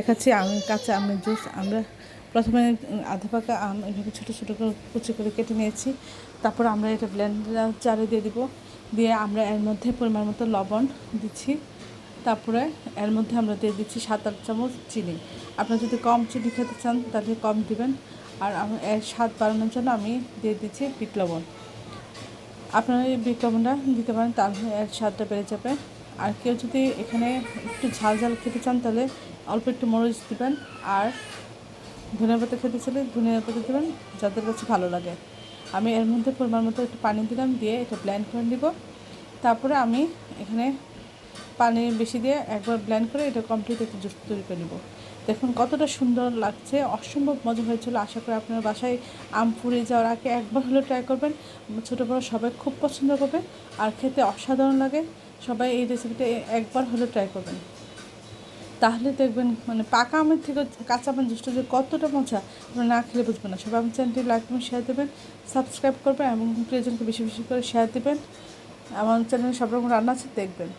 দেখাচ্ছি কাঁচা আমের জুস। আমরা প্রথমে আধা পাকা আম এভাবে ছোটো ছোটো করে কুচি করে কেটে নিয়েছি। তারপর আমরা এটা ব্লেন্ডার জারে দিয়ে দিব। দিয়ে আমরা এর মধ্যে পরিমাণ মতো লবণ দিচ্ছি। তারপরে এর মধ্যে আমরা দিয়ে দিচ্ছি 7-8 চামচ চিনি। আপনারা যদি কম চিনি খেতে চান তাহলে কম দিবেন। আর এর স্বাদ বাড়ানোর জন্য আমি দিয়ে দিচ্ছি বিট লবণ। আপনারা এই বিট লবণটা দিতে পারেন, তাহলে এর স্বাদটা বেড়ে যাবে। আর কেউ যদি এখানে একটু ঝাল ঝাল খেতে চান তাহলে অল্প একটু মরিচ দিবেন। আর ধনিয়া পাতা খেতে চাইলে ধনিয়া পাতা দেবেন, যাদের কাছে ভালো লাগে। আমি এর মধ্যে পরিমাণ মতো একটু পানি দিলাম, দিয়ে এটা ব্লেন্ড করে নিব। তারপরে আমি এখানে পানি বেশি দিয়ে একবার ব্লেন্ড করে এটা কমপ্লিট একটা জুস তৈরি করে নেব। দেখুন কতটা সুন্দর লাগছে, অসম্ভব মজা হয়েছিল। আশা করি আপনার বাসায় আম ফুরিয়ে যাওয়ার আগে একবার হলেও ট্রাই করবেন। ছোটো বড়ো সবাই খুব পছন্দ করবে আর খেতে অসাধারণ লাগে। সবাই এই রেসিপিটা একবার হলেও ট্রাই করবেন, তাহলে দেখবেন মানে পাকা আমের থেকে কাঁচা আমের জুসটা যে কতটা মজা আপনারা না খেলে বুঝবেন না। সবাই আমার চ্যানেলটি লাইক এবং শেয়ার দেবেন, সাবস্ক্রাইব করবেন এবং প্রিয়জনকে বেশি বেশি করে শেয়ার দেবেন। আমার চ্যানেলে সব রকম রান্না আছে, দেখবেন।